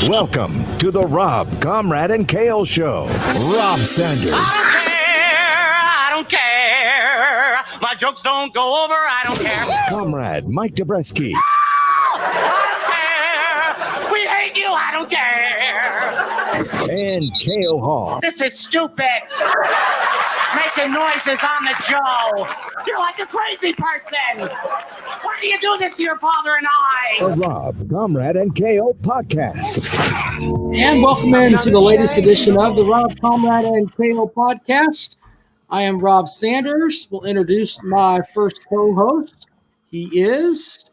Welcome to the Rob, Comrade, and Kale Show. Rob Sanders. I don't care. My jokes don't go over. I don't care. Comrade Mike Dobreski. I don't care. We hate you. I don't care. And Kale Hall. This is stupid. Making noises on the show. You're like a crazy person. Why do you do this to your father and I? The Rob, Comrade, and Kale podcast. And welcome into the latest edition of the Rob, Comrade, and Kale podcast. I am Rob Sanders. We'll introduce my first co-host. He is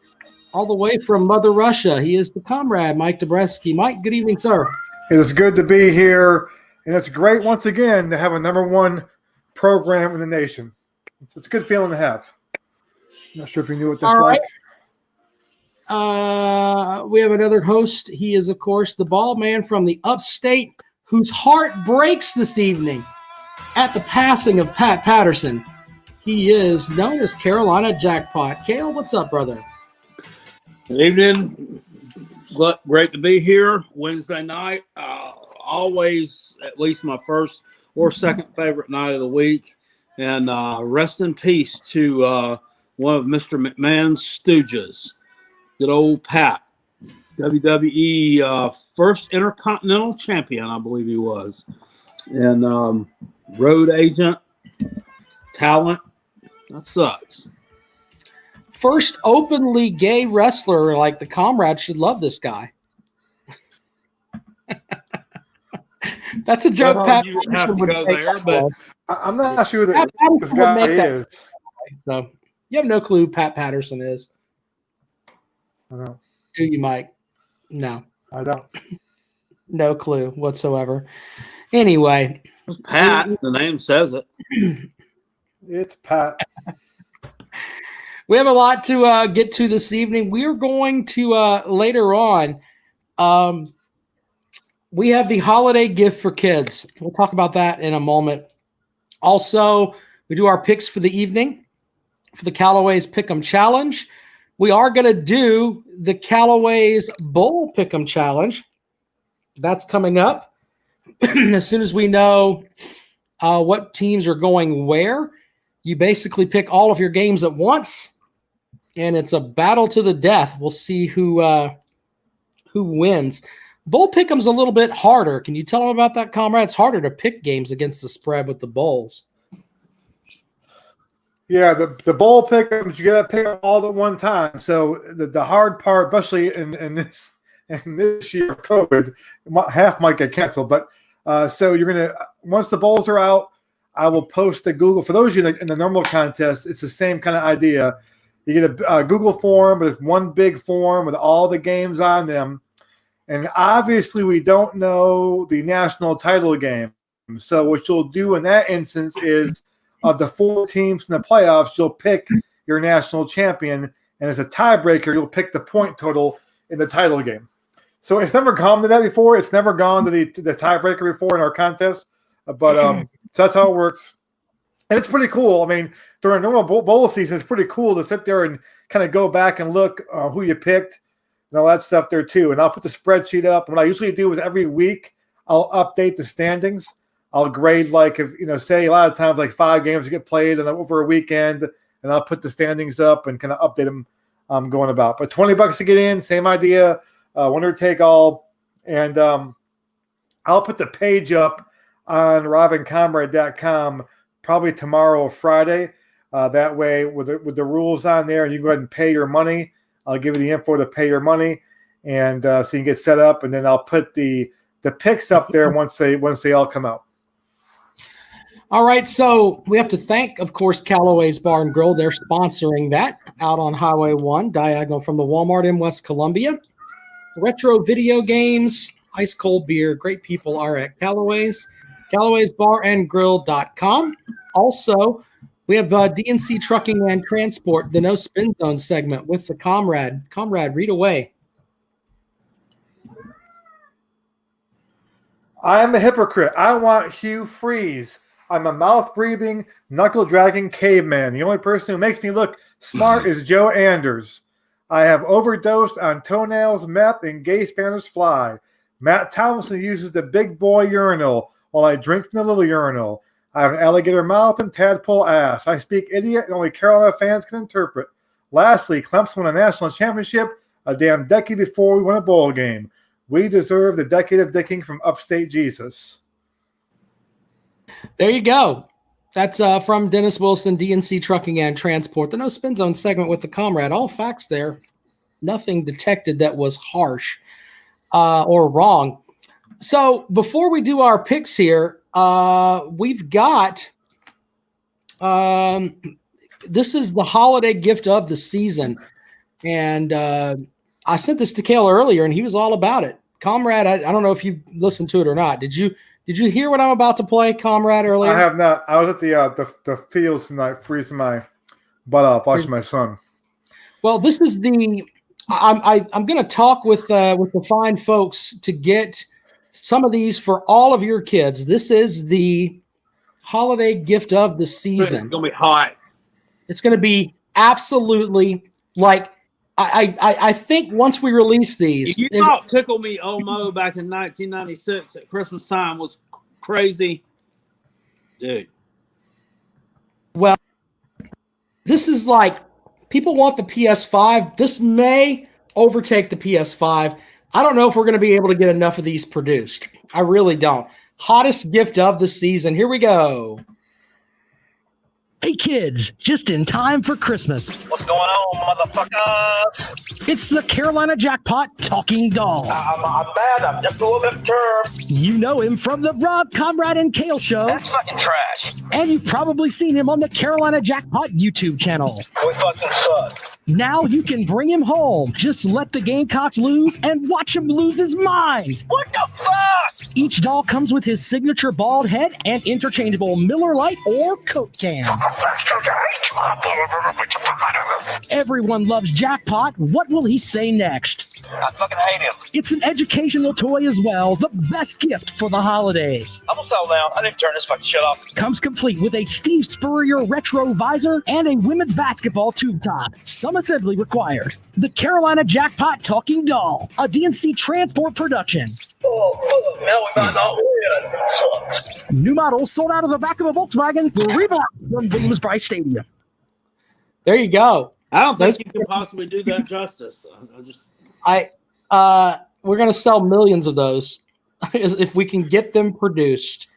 all the way from Mother Russia. He is the Comrade, Mike Dobreski. Mike, good evening, sir. It is good to be here, and it's great once again to have a number one program in the nation. It's a good feeling to have. I'm not sure if you knew what that's like. We have another host. He is, of course, the bald man from the upstate whose heart breaks this evening at the passing of Pat Patterson. He is known as Carolina Jackpot. Kale, what's up, brother? Good evening. Great to be here Wednesday night. Always at least my first or second favorite night of the week. And rest in peace to one of Mr. McMahon's stooges, good old Pat, WWE first Intercontinental Champion, I believe he was, and road agent, talent. That sucks. First openly gay wrestler, like the Comrade should love this guy. That's a joke. Well, Pat you have to go there, but I'm not sure that this would guy make that. is. So you have no clue who Pat Patterson is. I don't. Do you, Mike? No. I don't. No clue whatsoever. Anyway. it's Pat, the name says it. It's Pat. We have a lot to get to this evening. We are going to later on. We have the holiday gift for kids. We'll talk about that in a moment. Also, we do our picks for the evening for the Callaway's Pick'em Challenge. We are going to do the Callaway's Bowl Pick'em Challenge. That's coming up. As soon as we know what teams are going where, you basically pick all of your games at once, and it's a battle to the death. We'll see who wins. Bowl pick'em's a little bit harder. Can you tell them about that, Comrade? It's harder to pick games against the spread with the bowls. Yeah, the bowl pick'ems, you got to pick them all at one time. So the hard part, especially in this year of COVID, half might get canceled. But so you're gonna, once the bowls are out, I will post a Google. For those of you in the normal contest, it's the same kind of idea. You get a Google form, but it's one big form with all the games on them. And obviously, we don't know the national title game. So what you'll do in that instance is, of the 4 teams in the playoffs, you'll pick your national champion. And as a tiebreaker, you'll pick the point total in the title game. So it's never gone to that before. It's never gone to the tiebreaker before in our contest. But so that's how it works. And it's pretty cool. I mean, during normal bowl season, it's pretty cool to sit there and kind of go back and look who you picked and all that stuff there too. And I'll put the spreadsheet up. And what I usually do is every week I'll update the standings. I'll grade, like, if say a lot of times like 5 games get played and over a weekend, and I'll put the standings up and kind of update them going about. But $20 to get in, same idea, winner take all. And I'll put the page up on robincomrade.com probably tomorrow or Friday. That way, with the rules on there, and you can go ahead and pay your money. I'll give you the info to pay your money, and so you can get set up. And then I'll put the picks up there once they all come out. All right, so we have to thank, of course, Callaway's Bar and Grill. They're sponsoring that out on Highway 1, diagonal from the Walmart in West Columbia. Retro video games, ice cold beer, great people are at Callaway's. Callaway'sBarandGrill.com. Also, we have DNC Trucking and Transport, the No Spin Zone segment with the Comrade. Comrade, read away. I am a hypocrite. I want Hugh Freeze. I'm a mouth-breathing, knuckle-dragging caveman. The only person who makes me look smart is Joe Anders. I have overdosed on toenails, meth, and gay Spanish fly. Matt Tomlinson uses the big boy urinal while I drink from the little urinal. I have an alligator mouth and tadpole ass. I speak idiot and only Carolina fans can interpret. Lastly, Clemson won a national championship a damn decade before we won a bowl game. We deserve the decade of dicking from upstate Jesus. There you go. That's from Dennis Wilson, DNC Trucking and Transport. The No Spin Zone segment with the comrade. All facts there. Nothing detected that was harsh or wrong. So before we do our picks here, we've got this is the holiday gift of the season. And I sent this to Kale earlier, and he was all about it. Comrade, I don't know if you listened to it or not. Did you hear what I'm about to play, Comrade, earlier? I have not. I was at the fields tonight, freezing my butt off, watching my son. Well, this is the I'm going to talk with the fine folks to get some of these for all of your kids. This is the holiday gift of the season. It's going to be hot. It's going to be absolutely like I think once we release these. You thought Tickle Me Omo back in 1996 at Christmas time was crazy? Dude. Well, this is like people want the PS5. This may overtake the PS5. I don't know if we're going to be able to get enough of these produced. I really don't. Hottest gift of the season. Here we go. Hey kids, just in time for Christmas. What's going on, motherfucker? It's the Carolina Jackpot talking doll. I'm bad. I'm just a little bit perturbed. You know him from the Rob, Comrade, and Kale show. That's fucking trash. And you've probably seen him on the Carolina Jackpot YouTube channel. We fucking suck. Now you can bring him home. Just let the Gamecocks lose and watch him lose his mind. What the fuck? Each doll comes with his signature bald head and interchangeable Miller Lite or Coke can. Everyone loves Jackpot. What will he say next? I fucking hate him. It's an educational toy as well. The best gift for the holidays. I'm gonna settle down. I need to turn this fucking shit off. Comes complete with a Steve Spurrier retro visor and a women's basketball tube top. Some assembly required. The Carolina Jackpot talking doll. A DNC Transport production. Oh, now we got no win. New model sold out of the back of a Volkswagen. The Reebok from Williams-Brice Stadium. There you go. I don't think you can possibly do that justice. We're going to sell millions of those if we can get them produced.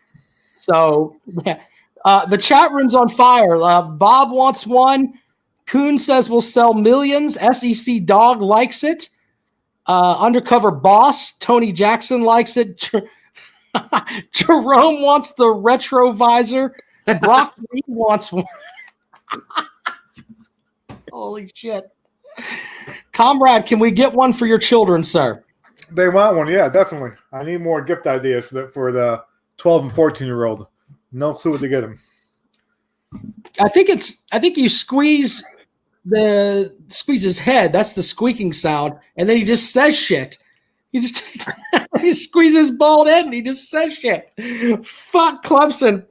So the chat room's on fire. Bob wants one. Kuhn says we'll sell millions. SEC Dog likes it. Undercover Boss, Tony Jackson likes it. Jerome wants the retro visor. Brock Reed wants one. Holy shit. Comrade, can we get one for your children, sir? They want one, yeah, definitely. I need more gift ideas for the 12 and 14-year-old. No clue what to get them. I think you squeeze his head. That's the squeaking sound, and then he just says shit. He just he squeezes his bald head and he just says shit. Fuck Clemson.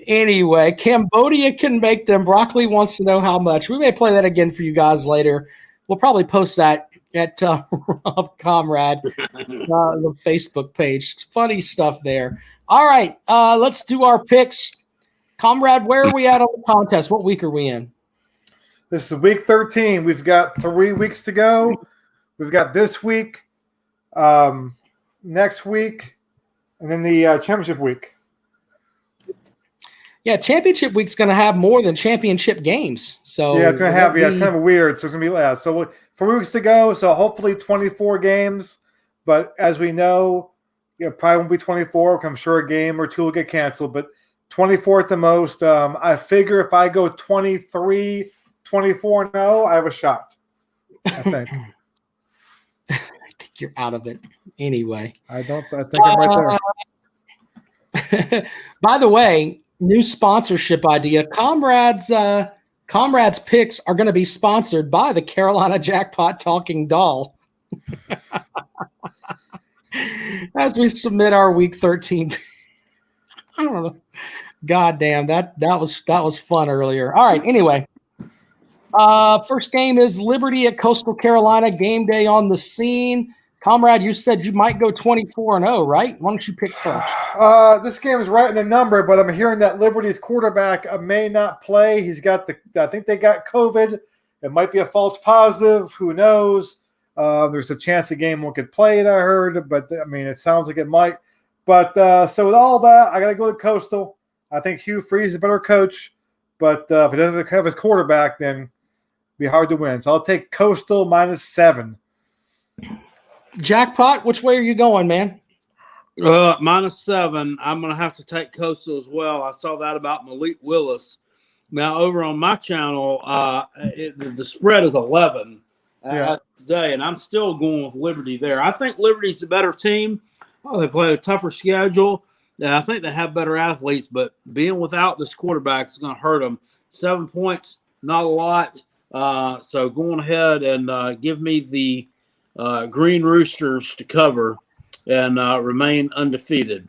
Anyway, Cambodia can make them. Broccoli wants to know how much. We may play that again for you guys later. We'll probably post that at Rob Comrade, the Facebook page. It's funny stuff there. All right, let's do our picks. Comrade, where are we at on the contest? What week are we in? This is week 13. We've got 3 weeks to go. We've got this week, next week, and then the championship week. Yeah, championship week's going to have more than championship games. So yeah, it's going to have. Yeah, it's kind of weird. So it's going to be less. So 3 weeks to go. So hopefully 24 games. But as we know, probably won't be 24. I'm sure a game or two will get canceled. But 24 at the most. I figure if I go 23, 24-0, I have a shot. I think. I think you're out of it anyway. I think I'm right there. By the way, new sponsorship idea. Comrades picks are going to be sponsored by the Carolina Jackpot talking doll. As we submit our week 13. I don't know. God damn, that was fun earlier. All right, anyway. First game is Liberty at Coastal Carolina. Game day on the scene. Comrade, you said you might go 24-0, right? Why don't you pick first? This game is right in the number, but I'm hearing that Liberty's quarterback may not play. I think they got COVID. It might be a false positive. Who knows? There's a chance the game won't get played, I heard, but I mean, it sounds like it might. But so with all that, I got to go with Coastal. I think Hugh Freeze is a better coach, but if he doesn't have his quarterback, then it'll be hard to win. So I'll take Coastal -7. Jackpot, which way are you going, man? -7. I'm going to have to take Coastal as well. I saw that about Malik Willis. Now, over on my channel, the spread is 11 today, and I'm still going with Liberty there. I think Liberty's a better team. Oh, they played a tougher schedule. I think they have better athletes, but being without this quarterback is going to hurt them. 7 points, not a lot. So going ahead and give me the Green Roosters to cover and remain undefeated.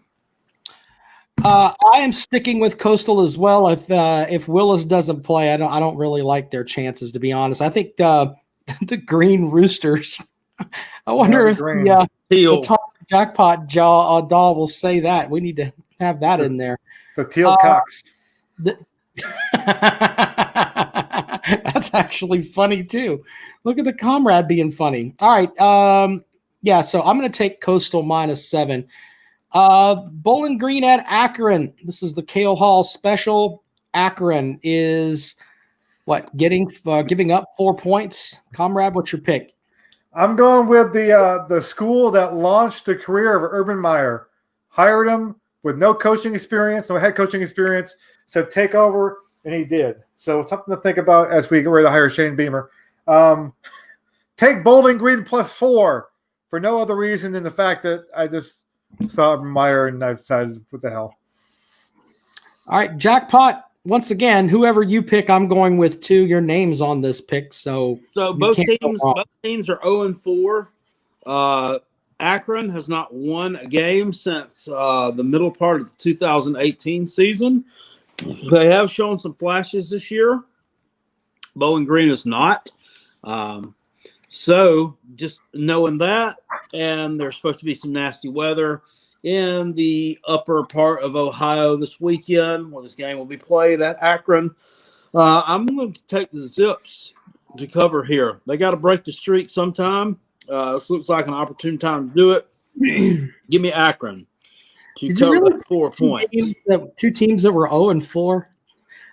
I am sticking with Coastal as well. If Willis doesn't play, I don't really like their chances, to be honest. I think the Green Roosters. I wonder if the top Jackpot doll will say that. We need to have that in there. The Teal Cocks. That's actually funny too. Look at the Comrade being funny. All right. So I'm going to take Coastal -7. Bowling Green at Akron. This is the Cale Hall special. Akron is giving up 4 points. Comrade, what's your pick? I'm going with the school that launched the career of Urban Meyer. Hired him with no coaching experience, no head coaching experience, said take over, and he did. So something to think about as we get ready to hire Shane Beamer. Take Bowling Green +4 for no other reason than the fact that I just saw Urban Meyer and I decided, what the hell. All right, Jackpot. Once again, whoever you pick, I'm going with too. Your name's on this pick, so both teams are 0-4. Akron has not won a game since the middle part of the 2018 season. They have shown some flashes this year. Bowling Green is not. So just knowing that, and there's supposed to be some nasty weather in the upper part of Ohio this weekend, where this game will be played at Akron. I'm going to take the Zips to cover here. They got to break the streak sometime. This looks like an opportune time to do it. Give me Akron to cover 4 points. Two teams that were 0-4.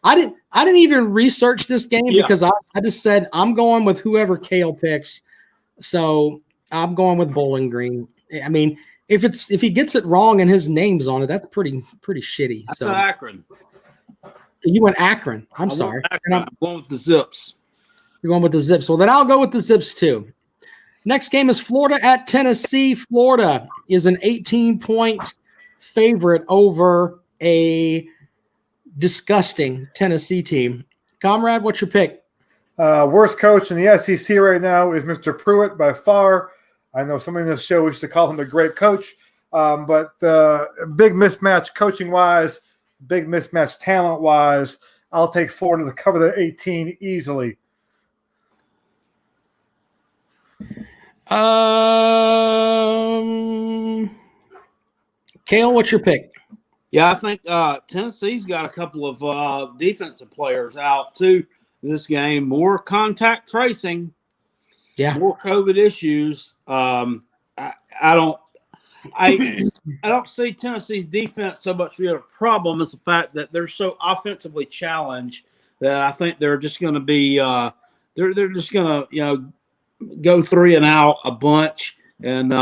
I didn't even research this game because I just said I'm going with whoever Cale picks. So I'm going with Bowling Green. I mean, if he gets it wrong and his name's on it, that's pretty shitty. So Akron. You went Akron. I'm sorry. I'm going with the Zips. You're going with the Zips. Well, then I'll go with the Zips too. Next game is Florida at Tennessee. Florida is an 18-point favorite over a disgusting Tennessee team. Comrade, what's your pick? Worst coach in the SEC right now is Mr. Pruitt by far. I know somebody in this show used to call him a great coach, but big mismatch coaching-wise, big mismatch talent-wise. I'll take Florida to cover the 18 easily. Cale, what's your pick? Yeah, I think Tennessee's got a couple of defensive players out too this game. More contact tracing, more COVID issues. I don't see Tennessee's defense so much being a problem as the fact that they're so offensively challenged that I think they're just going to be they're just going to go 3 and out a bunch. And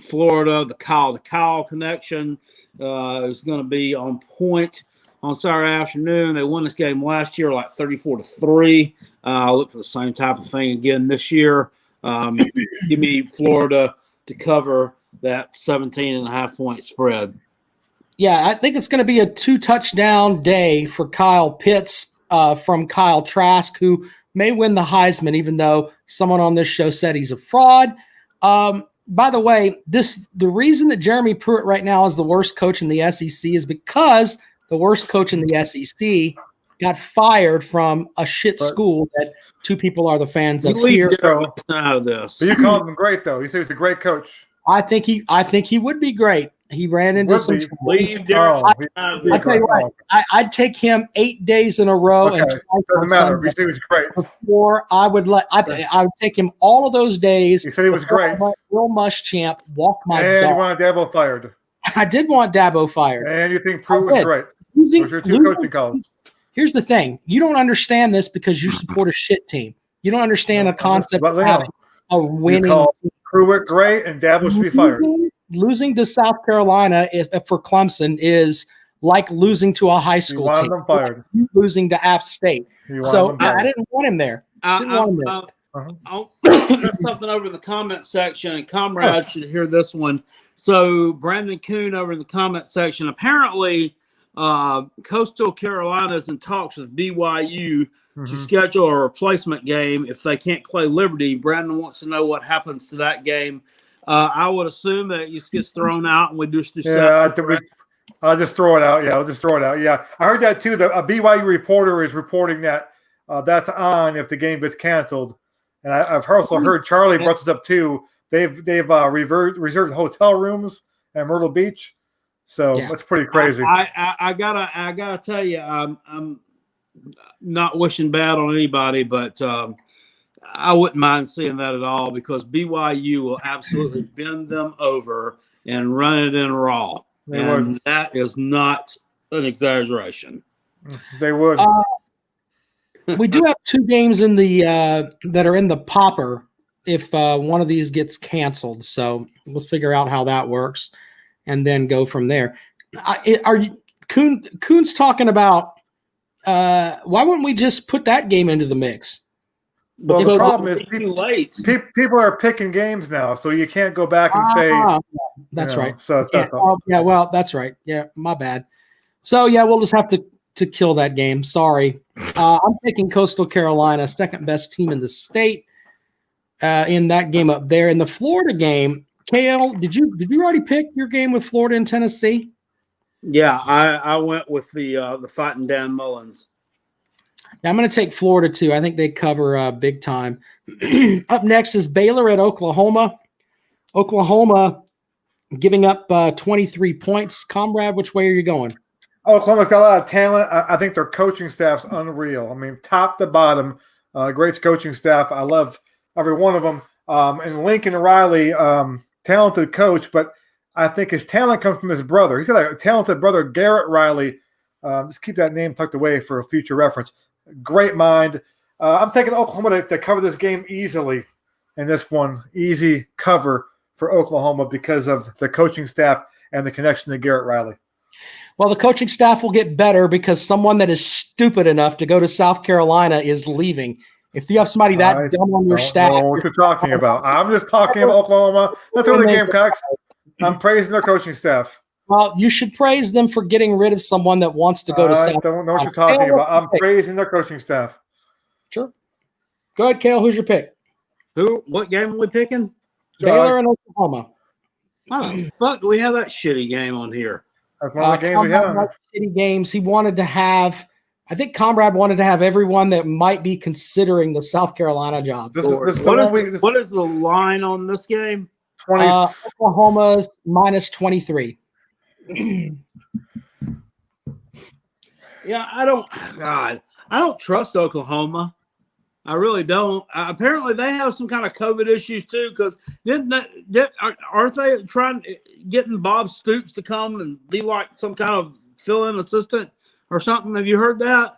Florida, the Kyle connection is going to be on point on Saturday afternoon. They won this game last year like 34-3. I'll look for the same type of thing again this year. Give me Florida to cover that 17.5-point spread. Yeah, I think it's going to be a 2-touchdown day for Kyle Pitts from Kyle Trask, who may win the Heisman, even though someone on this show said he's a fraud. By the way, the reason that Jeremy Pruitt right now is the worst coach in the SEC is because the worst coach in the SEC got fired from a shit school that two people are the fans of here. Out of this. So you called him great, though. You said he was a great coach. I think he would be great. He ran into some trouble. I tell you what, I'd take him 8 days in a row and twice doesn't matter. You said he was great. Before I would I would take him all of those days. You said he was great. Will Muschamp walk my dog. And you want Dabo fired. I did want Dabo fired. And you think Pruitt was great. Those are your two coaching calls. Here's the thing. You don't understand this because you support a shit team. You don't understand the concept of having a winning. You call Pruitt great and Dabo should be fired. Losing to South Carolina for Clemson is like losing to a high school team. Them fired. Losing to App State. So I didn't want him there. I'll put something over in the comment section, and Comrade should hear this one. So Brandon Kuhn over in the comment section. Apparently, Coastal Carolina is in talks with BYU to schedule a replacement game if they can't play Liberty. Brandon wants to know what happens to that game. I would assume that it just gets thrown out and we just do I'll just throw it out. Yeah, I'll just throw it out. Yeah, I heard that too. A BYU reporter is reporting that that's on if the game gets canceled. And I've also heard Charlie brought this up too. They've reserved hotel rooms at Myrtle Beach, so that's pretty crazy. I gotta tell you, I'm not wishing bad on anybody, but I wouldn't mind seeing that at all because BYU will absolutely bend them over and run it in raw. And that is not an exaggeration. They would. We do have two games in the that are in the popper if one of these gets canceled. So we'll figure out how that works and then go from there. Kuhn's talking about why wouldn't we just put that game into the mix? Well, the problem is people are picking games now, so you can't go back and say that's right. So that's right. Yeah, my bad. So yeah, we'll just have to kill that game. Sorry. I'm taking Coastal Carolina, second best team in the state, in that game up there. In the Florida game, Kale, did you already pick your game with Florida and Tennessee? Yeah, I went with the fighting Dan Mullins. Yeah, I'm going to take Florida too. I think they cover big time. Up next is Baylor at Oklahoma. Oklahoma giving up 23 points. Comrade, which way are you going? Oklahoma's got a lot of talent. I think their coaching staff's unreal. I mean, top to bottom, great coaching staff. I love every one of them. And Lincoln Riley, talented coach, but I think his talent comes from his brother. He's got a talented brother, Garrett Riley. Just keep that name tucked away for a future reference. Great mind. I'm taking Oklahoma to cover this game easily in this one. Easy cover for Oklahoma because of the coaching staff and the connection to Garrett Riley. Well, the coaching staff will get better because someone that is stupid enough to go to South Carolina is leaving. If you have somebody that dumb on your staff. I don't know what you're talking about. I'm just talking about Oklahoma. That's where the Gamecocks. I'm praising their coaching staff. Well, you should praise them for getting rid of someone that wants to go to South Carolina. I don't know what you're talking about. I'm praising their coaching staff. Sure. Go ahead, Kale. Who's your pick? What game are we picking? Baylor and Oklahoma. How the fuck do we have that shitty game on here? That's one of the games we have. Shitty games. He wanted to have – I think Comrade wanted to have everyone that might be considering the South Carolina job. What is the line on this game? Oklahoma's minus 23. Yeah, I don't trust Oklahoma. I really don't. Apparently, they have some kind of COVID issues too. Because aren't they getting Bob Stoops to come and be like some kind of fill-in assistant or something? Have you heard that?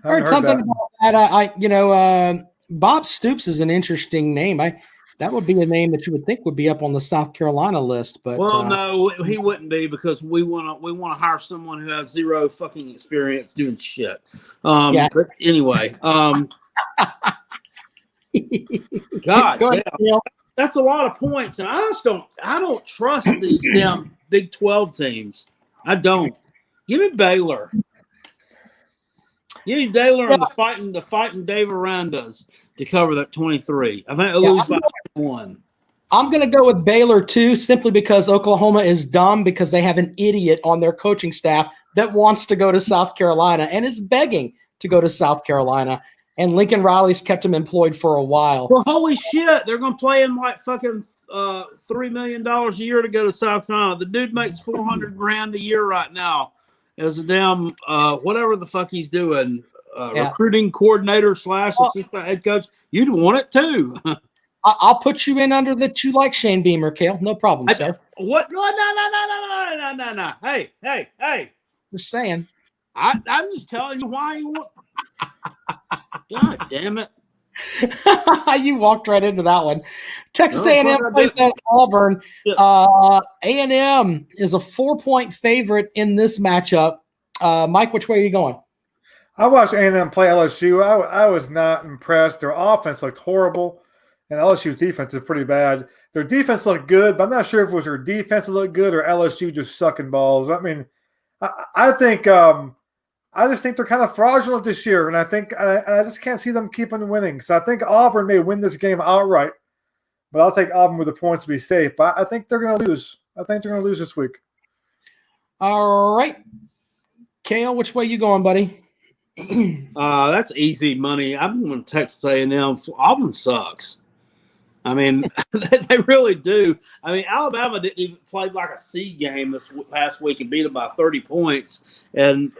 I heard something about that. Bob Stoops is an interesting name. That would be a name that you would think would be up on the South Carolina list, but no, he wouldn't be because we want to hire someone who has zero fucking experience doing shit. But anyway, God, that's a lot of points, and I don't trust these damn Big 12 teams. I don't. Give me Baylor. Give me Baylor and the fighting Dave Arandas to cover that 23. I think they'll lose by 1. I'm going to go with Baylor too, simply because Oklahoma is dumb because they have an idiot on their coaching staff that wants to go to South Carolina and is begging to go to South Carolina. And Lincoln Riley's kept him employed for a while. Well, holy shit, they're going to play him like fucking $3 million a year to go to South Carolina. The dude makes $400,000 a year right now as a damn whatever the fuck he's doing, recruiting coordinator / assistant head coach. You'd want it too. I'll put you in under that you like Shane Beamer, Cale. No problem, sir. What? No. Hey. Just saying. I'm just telling you why you want. God damn it. You walked right into that one. Texas A&M plays at Auburn. A&M is a 4-point favorite in this matchup. Mike, which way are you going? I watched A&M play LSU. I was not impressed. Their offense looked horrible, and LSU's defense is pretty bad. Their defense looked good, but I'm not sure if it was their defense that looked good or LSU just sucking balls. I mean, I think I just think they're kind of fraudulent this year, and I think I just can't see them keeping winning. So I think Auburn may win this game outright, but I'll take Auburn with the points to be safe. But I think they're going to lose. I think they're going to lose this week. All right. Cale, which way you going, buddy? That's easy money. I'm going to Texas A&M. Auburn sucks. I mean, they really do. I mean, Alabama didn't even play like a C game this past week and beat them by 30 points. And,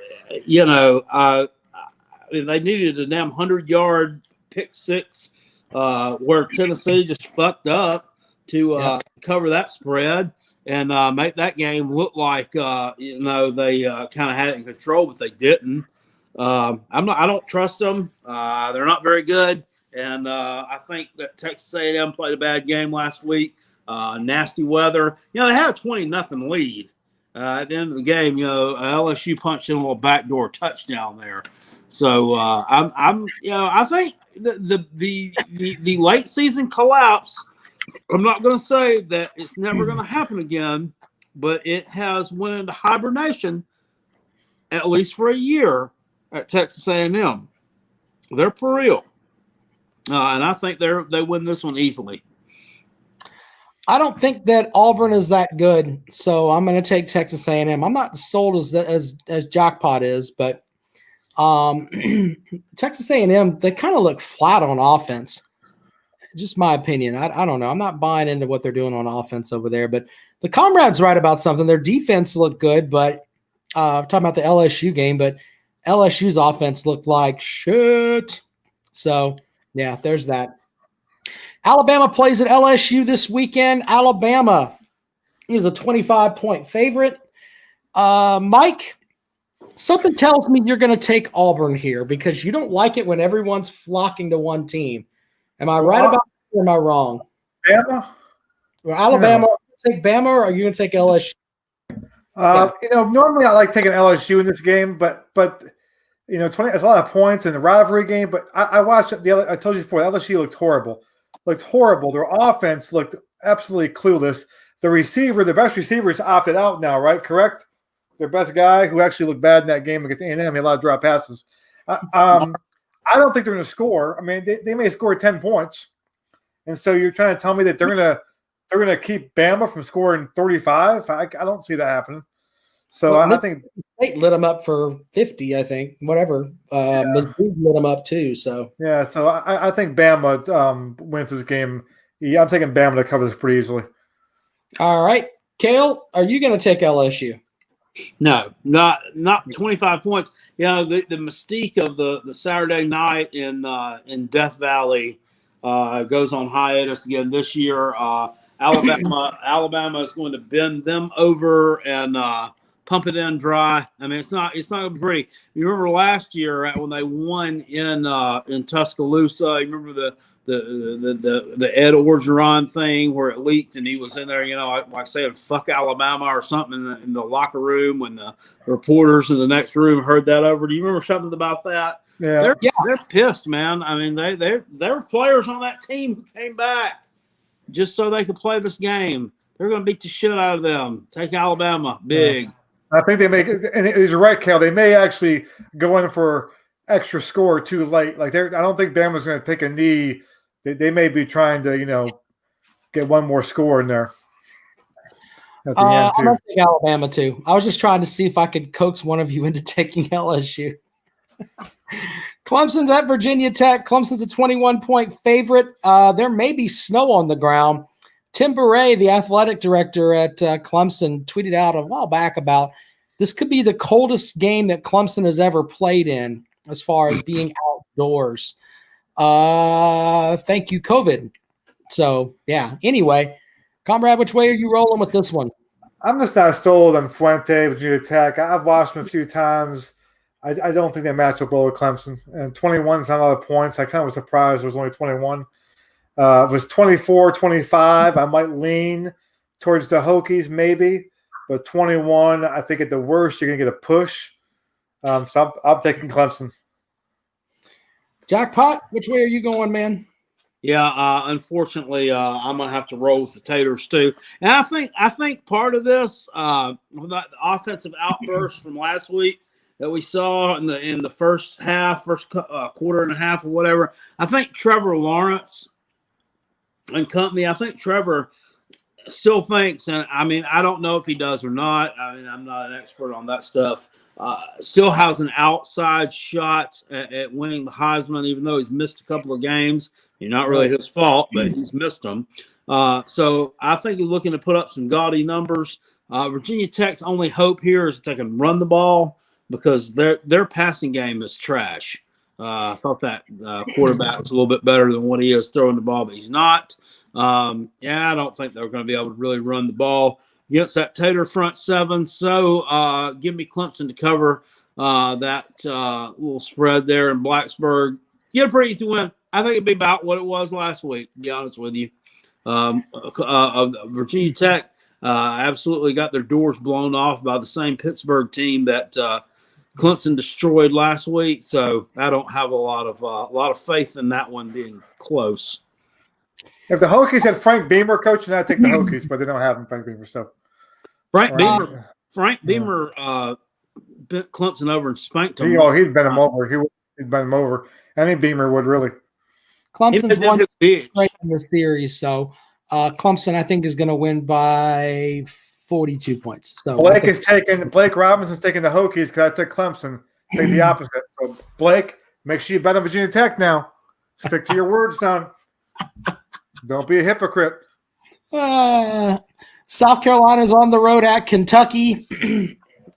you know, they needed a damn 100-yard pick six where Tennessee just fucked up to cover that spread and make that game look like, they kind of had it in control, but they didn't. I don't trust them. They're not very good. And I think that Texas A&M played a bad game last week. Nasty weather. You know, they had a 20-0 lead. At the end of the game, you know, LSU punched in a little backdoor touchdown there. So I think the late season collapse. I'm not going to say that it's never going to happen again, but it has went into hibernation at least for a year at Texas A&M. They're for real. And I think they win this one easily. I don't think that Auburn is that good, so I'm going to take Texas A&M. I'm not sold as Jackpot is, but Texas A&M, they kind of look flat on offense. Just my opinion. I don't know. I'm not buying into what they're doing on offense over there, but the Comrade's right about something. Their defense looked good, but I'm talking about the LSU game, but LSU's offense looked like shit. So, yeah, there's that. Alabama plays at LSU this weekend. Alabama is a 25-point favorite. Mike, something tells me you're going to take Auburn here because you don't like it when everyone's flocking to one team. Am I right about that or am I wrong? Bama? Well, Alabama, take Bama or are you going to take LSU? Normally I like taking LSU in this game, but you know, it's a lot of points in the rivalry game. But I watched I told you before, LSU looked horrible. Their offense looked absolutely clueless. The best receivers opted out now, right? Correct? Their best guy who actually looked bad in that game against A&M, had a lot of drop passes. I don't think they're going to score. I mean, they may score 10 points, and so you're trying to tell me that they're going to keep Bama from scoring 35? I don't see that happening. So I think State lit them up for 50. I think whatever. Mizzou lit them up too. So yeah. So I think Bama wins this game. Yeah, I'm taking Bama to cover this pretty easily. All right, Cale, are you going to take LSU? No, not 25 points. You know, the mystique of the Saturday night in Death Valley goes on hiatus again this year. Alabama is going to bend them over and pump it in dry. I mean, it's not going to be pretty. You remember last year when they won in Tuscaloosa? You remember the Ed Orgeron thing where it leaked and he was in there, you know, like saying "fuck Alabama" or something in the locker room when the reporters in the next room heard that over. Do you remember something about that? Yeah, they're pissed, man. I mean, there were players on that team who came back just so they could play this game. They're going to beat the shit out of them. Take Alabama, big. Yeah. I think they make, and he's right, Cal. They may actually go in for extra score too late. Like I don't think Bama's going to take a knee. They may be trying to, you know, get one more score in there. At the end too. I'm going to take Alabama too. I was just trying to see if I could coax one of you into taking LSU. Clemson's at Virginia Tech. Clemson's a 21-point favorite. There may be snow on the ground. Tim Beret, the athletic director at Clemson, tweeted out a while back about this could be the coldest game that Clemson has ever played in as far as being outdoors. Thank you, COVID. So, yeah. Anyway, Comrade, which way are you rolling with this one? I'm just not sold on Fuente, Virginia Tech. I've watched them a few times. I don't think they match up well with Clemson. And 21 is not a lot of points. I kind of was surprised it was only 21. It was 24-25. I might lean towards the Hokies maybe. But 21, I think at the worst, you're going to get a push. So I'm taking Clemson. Jackpot, which way are you going, man? Yeah, unfortunately, I'm gonna have to roll with the Taters too. And I think part of this, the offensive outburst from last week that we saw in the first quarter and a half or whatever. I think Trevor Lawrence and company. I think Trevor still thinks, and I mean, I don't know if he does or not. I mean, I'm not an expert on that stuff. Still has an outside shot at winning the Heisman, even though he's missed a couple of games. Not really his fault, but he's missed them. So I think he's looking to put up some gaudy numbers. Virginia Tech's only hope here is that they can run the ball because their passing game is trash. I thought that quarterback was a little bit better than what he is throwing the ball, but he's not. I don't think they're going to be able to really run the ball against that Tater front seven. So give me Clemson to cover that little spread there in Blacksburg. Get a pretty easy win. I think it'd be about what it was last week, to be honest with you. Virginia Tech absolutely got their doors blown off by the same Pittsburgh team that Clemson destroyed last week. So I don't have a lot of faith in that one being close. If the Hokies had Frank Beamer coaching, I'd take the Hokies, but they don't have him, Frank Beamer. So Frank Beamer bent Clemson over and spanked him. He'd bent him over. He'd bent him over. Any Beamer would really. Clemson's won straight in this series, so Clemson, I think, is going to win by 42 points. So Blake Robinson's taking the Hokies because I took Clemson. Take the opposite. So Blake, make sure you bet on Virginia Tech now. Stick to your word, son. Don't be a hypocrite. South Carolina's on the road at Kentucky.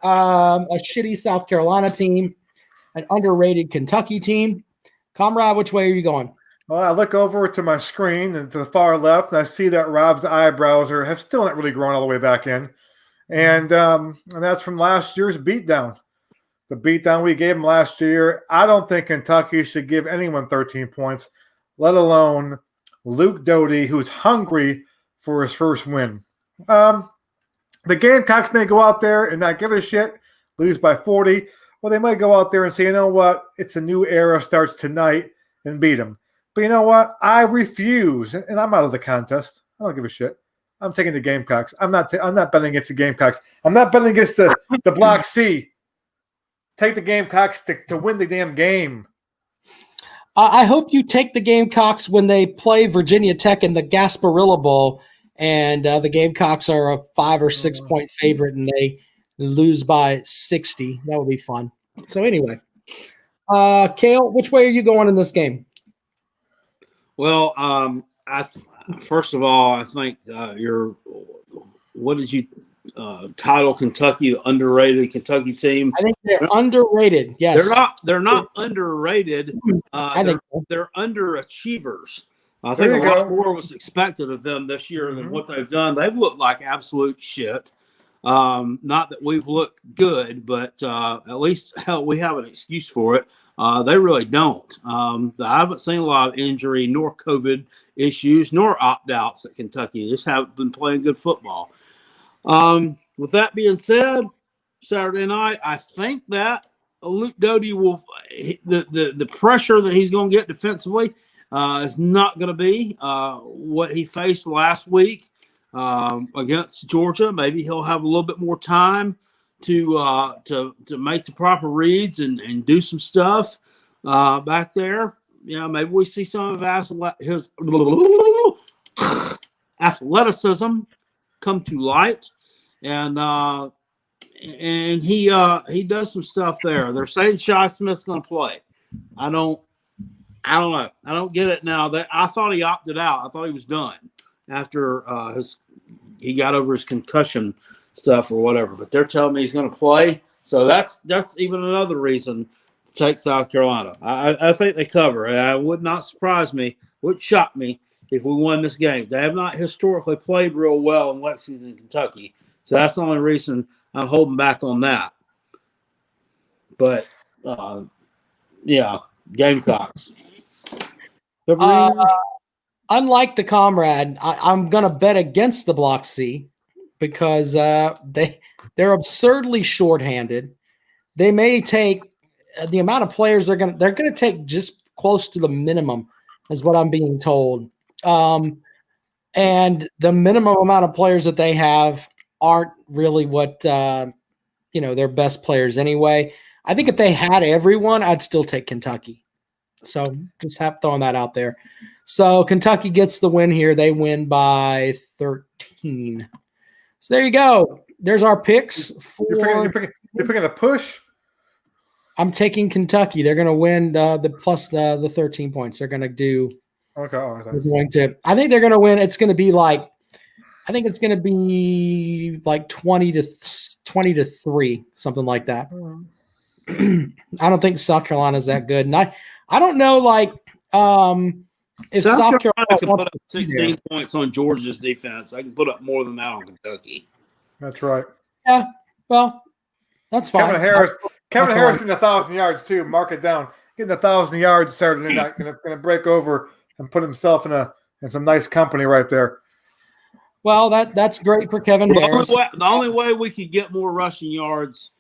A shitty South Carolina team, an underrated Kentucky team. Comrade, which way are you going? Well, I look over to my screen and to the far left, and I see that Rob's eyebrows have still not really grown all the way back in. And that's from last year's beatdown. The beatdown we gave him last year. I don't think Kentucky should give anyone 13 points, let alone Luke Doty, who's hungry for his first win. The Gamecocks may go out there and not give a shit, lose by 40. Well, they might go out there and say, you know what, it's a new era, starts tonight, and beat them. But you know what? I refuse, and I'm out of the contest. I don't give a shit. I'm taking the Gamecocks. I'm not betting against the Gamecocks. I'm not betting against the Block C. Take the Gamecocks to win the damn game. I hope you take the Gamecocks when they play Virginia Tech in the Gasparilla Bowl, and the Gamecocks are a 5 or 6 point favorite, and they lose by 60. That would be fun. So anyway, Kale, which way are you going in this game? Well, first of all, I think what did you title Kentucky the underrated Kentucky team? I think they're underrated. Yes, they're not underrated. I think they're underachievers. I think a lot more was expected of them this year than what they've done. They've looked like absolute shit. Not that we've looked good, but at least we have an excuse for it. They really don't. I haven't seen a lot of injury nor COVID issues nor opt-outs at Kentucky. They just haven't been playing good football. With that being said, Saturday night, I think that Luke Doty will the pressure that he's going to get defensively is not going to be what he faced last week against Georgia. Maybe he'll have a little bit more time to make the proper reads and do some stuff back there. Maybe we see some of his athleticism come to light, and he does some stuff there. They're saying Shi Smith's going to play. I don't know. I don't get it now. That I thought he opted out. I thought he was done after he got over his concussion stuff or whatever. But they're telling me he's going to play. So that's even another reason to take South Carolina. I think they cover, and it would not surprise me, would shock me if we won this game. They have not historically played real well in Lexington, Kentucky. So that's the only reason I'm holding back on that. But, yeah, Gamecocks. Unlike the comrade, I'm going to bet against the Block C because they're absurdly shorthanded. They may take the amount of players they're going to take just close to the minimum is what I'm being told. And the minimum amount of players that they have aren't really what their best players anyway. I think if they had everyone, I'd still take Kentucky. So just throwing that out there. So Kentucky gets the win here. They win by 13. So there you go. There's our picks. You're picking a push? I'm taking Kentucky. They're going to win the plus the 13 points. They're going to do. Okay. I think they're going to win. It's going to be like 20 to 3, something like that. I don't think South Carolina's that good. And I don't know, if South Carolina can put up 16 points on Georgia's defense, I can put up more than that on Kentucky. That's right. Yeah, well, that's fine. Kevin Harris getting 1,000 yards too. Mark it down. Getting 1,000 yards Saturday night. Going to break over and put himself in some nice company right there. Well, that's great for Kevin Harris. The only way we could get more rushing yards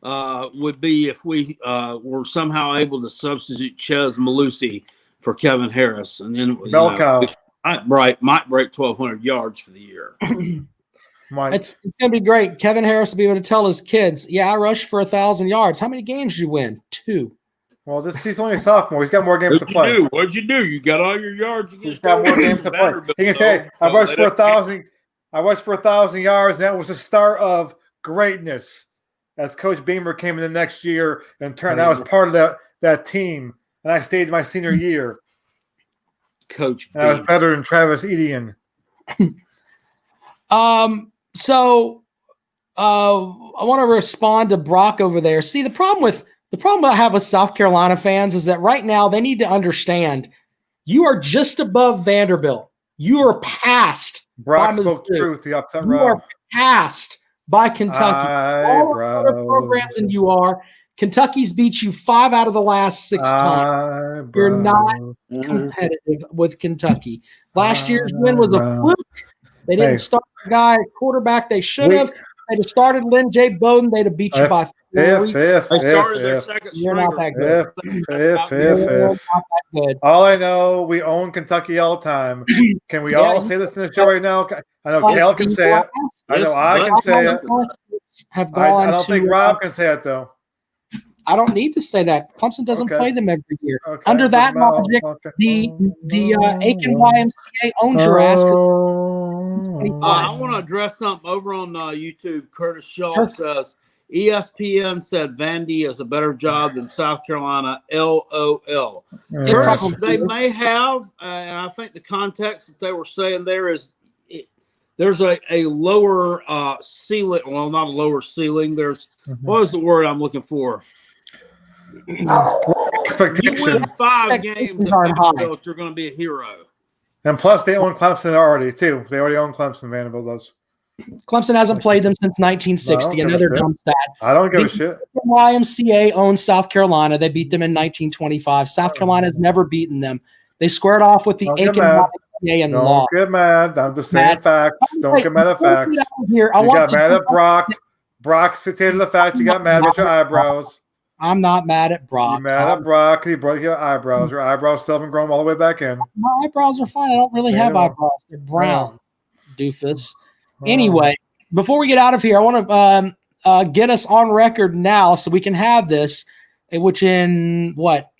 would be if we were somehow able to substitute Chez Malusi for Kevin Harris, and then bell cow. Might break 1,200 yards for the year. It's going to be great. Kevin Harris will be able to tell his kids, "Yeah, I rushed for 1,000 yards. How many games did you win? 2." Well, he's only a sophomore. He's got more games to play. What'd you do? You got all your yards. He's got more games to play. He can say, "I rushed for 1,000. I rushed for 1,000 yards. And that was the start of greatness." As Coach Beamer came in the next year and I was part of that team, and I stayed my senior year. Coach, and I was better than Travis Etienne. So I want to respond to Brock over there. See, the problem I have with South Carolina fans is that right now they need to understand you are just above Vanderbilt. You are past. Brock spoke truth. The upset You are passed by Kentucky. All other programs than you are. Kentucky's beat you 5 out of the last 6 times. You're not competitive with Kentucky. Last year's win was a fluke. They didn't start the guy quarterback they should have. They'd have started Lynn J. Bowden. They'd have beat you by 4. They started their second You're not that good. You're not that good. All I know, we own Kentucky all the time. Can we all say this in the show right now? I know Cal can say it. I know I can say it. I don't think Rob can say it, though. I don't need to say that. Clemson doesn't play them every year. Under that logic, the Aiken YMCA owns your ass. I want to address something over on YouTube. Curtis Shaw says, ESPN said Vandy is a better job than South Carolina. LOL. Curtis, they may have, and I think the context that they were saying there is there's a lower ceiling. Well, not a lower ceiling. There's what is the word I'm looking for? You win 5 games at Vanderbilt, you're going to be a hero. And plus, they own Clemson already, too. They already own Clemson, Vanderbilt does. Clemson hasn't played them since 1960. Another dumb stat. I don't give a shit. The YMCA owns South Carolina. They beat them in 1925. South Carolina has never beaten them. They squared off with the Aiken YMCA and lost. Don't get mad. I'm just saying facts. Don't get mad at facts. You got mad at Brock. Brock stated the fact you got mad with your eyebrows. I'm not mad at Brock. You're mad at Brock because he broke your eyebrows. Your eyebrows still haven't grown all the way back in. My eyebrows are fine. I don't really have eyebrows. They're brown, doofus. Anyway, before we get out of here, I want to get us on record now so we can have this, which in,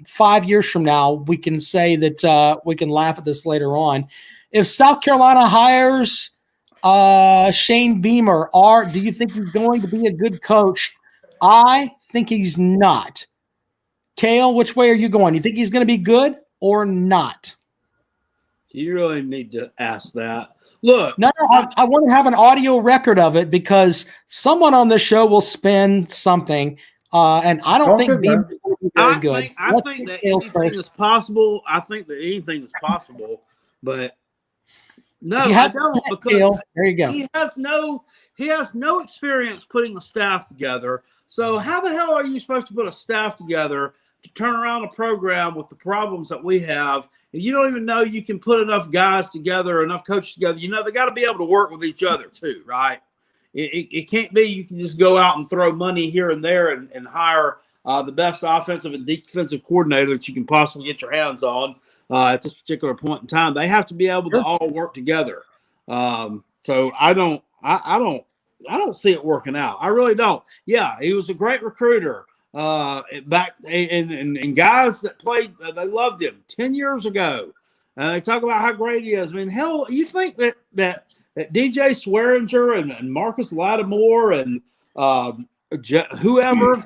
5 years from now, we can say that we can laugh at this later on. If South Carolina hires Shane Beamer, do you think he's going to be a good coach? I think he's not. Kale, which way are you going? You think he's going to be good or not? You really need to ask that. Look, No, I want to have an audio record of it because someone on this show will spin something, and I don't think Beamer will be very good. I think that anything is possible. I think that anything is possible, but no, I don't, because there you go. He has no experience putting a staff together. So how the hell are you supposed to put a staff together to turn around a program with the problems that we have? And you don't even know you can put enough guys together, enough coaches together. You know, they got to be able to work with each other too, right? It can't be you can just go out and throw money here and there and hire the best offensive and defensive coordinator that you can possibly get your hands on at this particular point in time. They have to be able to all work together. So I don't see it working out. I really don't. Yeah, he was a great recruiter. Back and guys that played, they loved him 10 years ago. They talk about how great he is. I mean, hell, you think that DJ Swearinger and Marcus Lattimore and whoever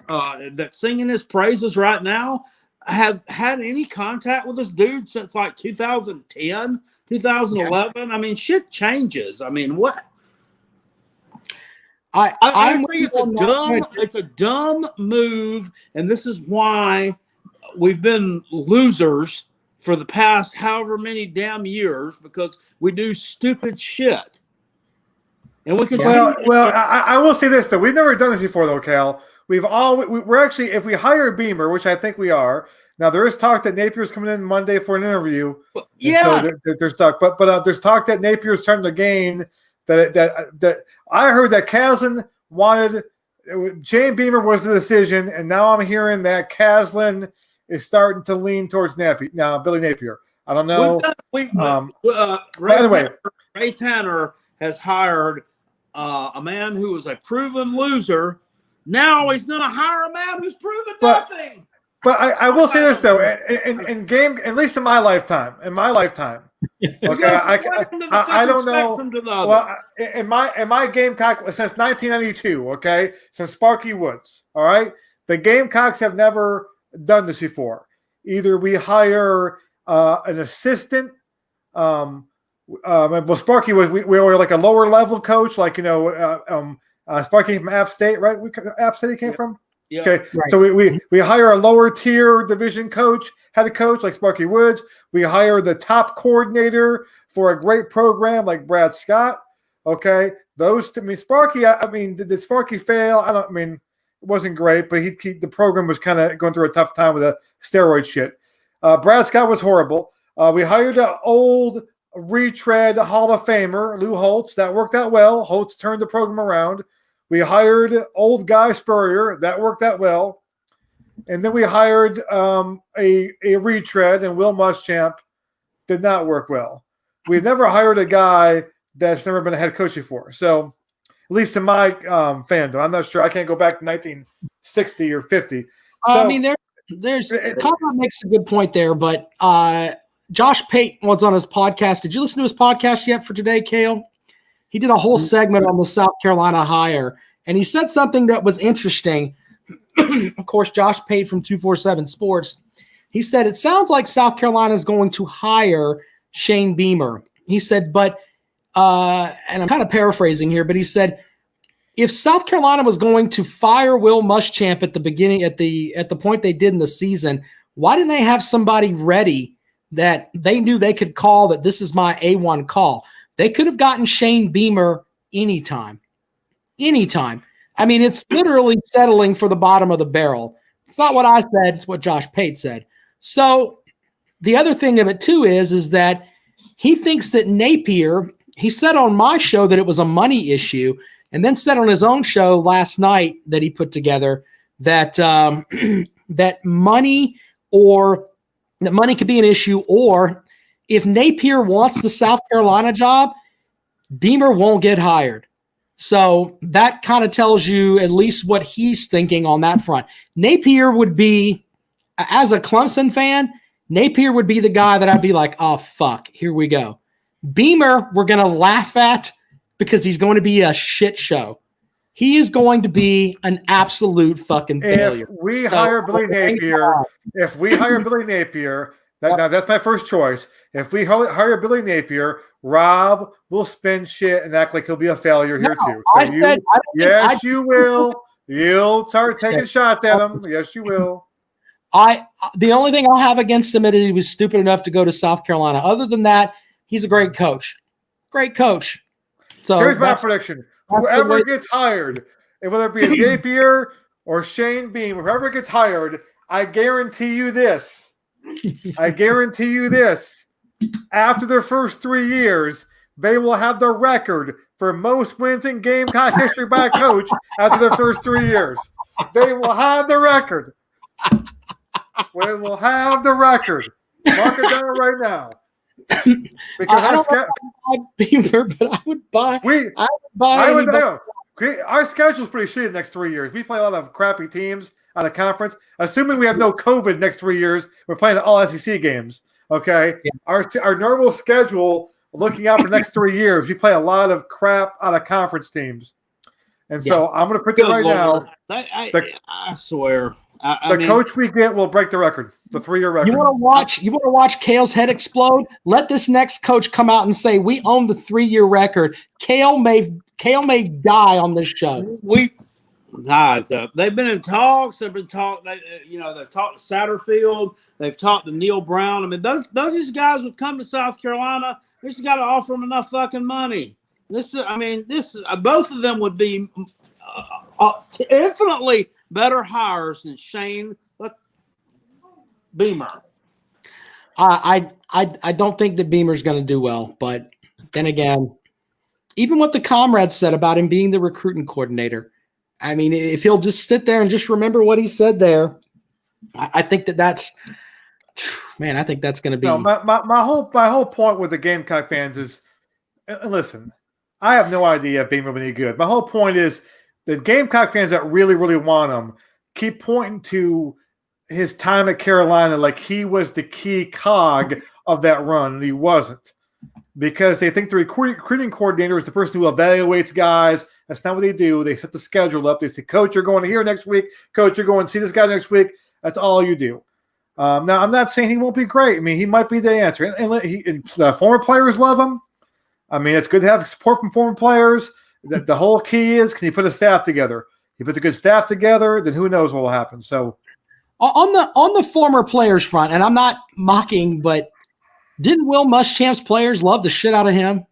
that's singing his praises right now have had any contact with this dude since like 2010, 2011? Yeah. I mean, shit changes. I mean, what? I think it's a dumb move, and this is why we've been losers for the past however many damn years, because we do stupid shit. And we could I will say this though, we've never done this before though, Cal. We're actually, if we hire Beamer, which I think we are. Now there is talk that Napier's coming in Monday for an interview. Yeah, so there's talk, but there's talk that Napier's trying to gain. That I heard that Caslin wanted Shane Beamer was the decision, and now I'm hearing that Caslin is starting to lean towards Billy Napier. I don't know. Ray Tanner has hired a man who was a proven loser. Now he's going to hire a man who's proven nothing. But I will say this though, in game, at least in my lifetime, okay, I don't know. Well, in my Gamecock since 1992, okay, since Sparky Woods, all right, the Gamecocks have never done this before. Either we hire an assistant. Well, Sparky was we were like a lower level coach, like Sparky came from App State, right? App State he came from. Yeah. Okay, right. So we hire a lower tier division coach, head coach like Sparky Woods. We hire the top coordinator for a great program like Brad Scott. Okay, those to me, Sparky. Did Sparky fail? It wasn't great, but the program was kind of going through a tough time with the steroid shit. Brad Scott was horrible. We hired an old retread Hall of Famer, Lou Holtz. That worked out well. Holtz turned the program around. We hired old guy Spurrier. That worked out well. And then we hired a retread, and Will Muschamp did not work well. We've never hired a guy that's never been a head coach before. So at least in my fandom, I'm not sure. I can't go back to 1960 or 50. So, there's Conrad makes a good point there, but Josh Pate was on his podcast. Did you listen to his podcast yet for today, Kale? He did a whole segment on the South Carolina hire, and he said something that was interesting. Of course, Josh Pate from 247 Sports. He said, it sounds like South Carolina is going to hire Shane Beamer. He said, but, and I'm kind of paraphrasing here, but he said, if South Carolina was going to fire Will Muschamp at the beginning, at the point they did in the season, why didn't they have somebody ready that they knew they could call, that this is my A1 call? They could have gotten Shane Beamer anytime. It's literally settling for the bottom of the barrel. It's not what I said. It's what Josh Pate said. So the other thing of it too is that he thinks that Napier, he said on my show that it was a money issue, and then said on his own show last night that he put together that that money could be an issue, or if Napier wants the South Carolina job, Beamer won't get hired. So that kind of tells you at least what he's thinking on that front. Napier would be, as a Clemson fan, Napier would be the guy that I'd be like, oh, fuck, here we go. Beamer, we're going to laugh at because he's going to be a shit show. he is going to be an absolute fucking failure. If we hire Billy Napier, now that's my first choice. If we hire Billy Napier, Rob will spin shit and act like he'll be a failure here too. So you will. You'll start taking shots at him. Yes, you will. The only thing I'll have against him is he was stupid enough to go to South Carolina. Other than that, he's a great coach. Great coach. So here's my prediction. Whoever gets hired, and whether it be a Napier or Shane Beam, whoever gets hired, I guarantee you this. After their first 3 years, they will have the record for most wins in Gamecock history by a coach after their first 3 years. They will have the record. We will have the record. Mark it down right now. Because I don't buy Beamer, but I would buy. Our schedule is pretty shitty the next 3 years. We play a lot of crappy teams out of conference. Assuming we have no COVID next 3 years, we're playing all SEC games. Okay, yeah. Our normal schedule, looking out for the next 3 years, we play a lot of crap out of conference teams. And so I'm going to predict right now. I swear. The coach we get will break the record, the 3-year record. You want to watch Kale's head explode? Let this next coach come out and say we own the 3-year record. Kale may die on this show. They've been in talks. They've talked to Satterfield. They've talked to Neil Brown. I mean, those guys would come to South Carolina. They just got to offer them enough fucking money. Both of them would be infinitely better hires than Shane Beamer. I don't think that Beamer's going to do well, but then again, even what the comrades said about him being the recruiting coordinator, I mean, if he'll just sit there and just remember what he said there, I think that's man. I think that's going to be. No, my whole point with the Gamecock fans is, listen, I have no idea if Beamer will be any good. My whole point is the Gamecock fans that really, really want him keep pointing to his time at Carolina like he was the key cog of that run, and he wasn't. Because they think the recruiting coordinator is the person who evaluates guys. That's not what they do. They set the schedule up. They say, Coach, you're going here next week. Coach, you're going to see this guy next week. That's all you do. Now, I'm not saying he won't be great. I mean, he might be the answer. And former players love him. I mean, it's good to have support from former players. The whole key is, can he put a staff together? He puts a good staff together, then who knows what will happen. So, on the former players front, and I'm not mocking, but didn't Will Muschamp's players love the shit out of him?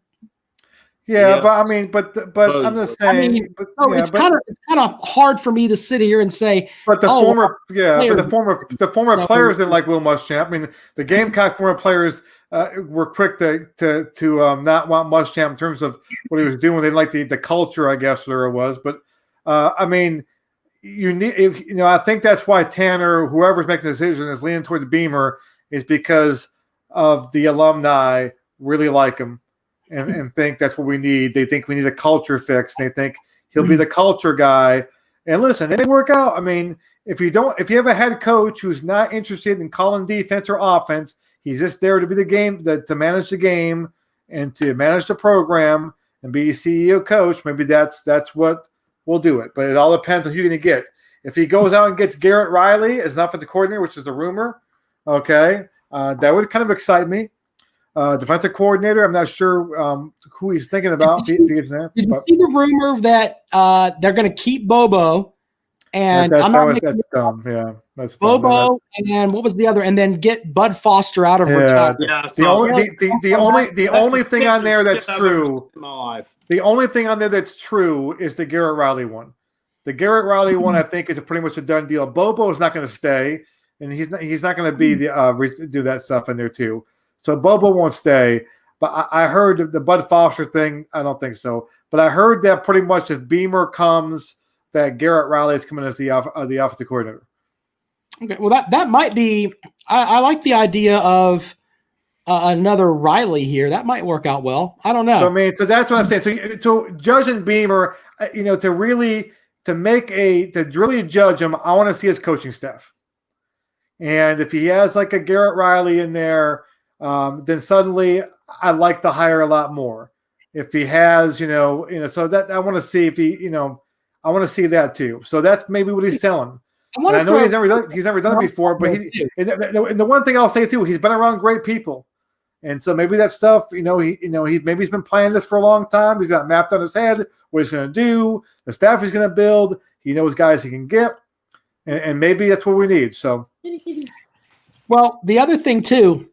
Yeah, but I mean, but I'm just saying. It's kind of hard for me to sit here and say. But the former players didn't like Will Muschamp. I mean, the Gamecock former players were quick to not want Muschamp in terms of what he was doing. They liked the culture, I guess there was. But I mean, I think that's why Tanner, whoever's making the decision, is leaning towards Beamer, is because of the alumni really like him. And think that's what we need. They think we need a culture fix. They think he'll be the culture guy. And listen, it may work out. I mean, if you have a head coach who's not interested in calling defense or offense, he's just there to be the game, to manage the game and to manage the program and be a CEO coach. Maybe that's what will do it. But it all depends on who you're going to get. If he goes out and gets Garrett Riley as an offensive coordinator, which is a rumor, okay, that would kind of excite me. Defensive coordinator, I'm not sure who he's thinking about. Did you see the rumor that they're going to keep Bobo? And that's dumb. Yeah, that's Bobo, and what was the other? And then get Bud Foster out of retirement. Yeah, the only thing on there that's true. The only thing on there that's true is the Garrett Riley one. The Garrett Riley one, I think, is pretty much a done deal. Bobo is not going to stay, and he's not going to be the do that stuff in there too. So Bobo won't stay, but I heard the Bud Foster thing. I don't think so, but I heard that pretty much if Beamer comes, that Garrett Riley is coming as the offensive coordinator. Okay, well that might be. I like the idea of another Riley here. That might work out well. I don't know. So I mean, so that's what I'm saying. So judging Beamer, to really judge him, I want to see his coaching staff, and if he has like a Garrett Riley in there. Then suddenly I like the hire a lot more. If he has, so that I want to see if he, I want to see that too. So that's maybe what he's selling. And I know he's never done it before, but the one thing I'll say too, he's been around great people. And so maybe that stuff, maybe he's been planning this for a long time. He's got it mapped on his head what he's going to do, the staff he's going to build. He knows guys he can get, and maybe that's what we need. So, well, the other thing too,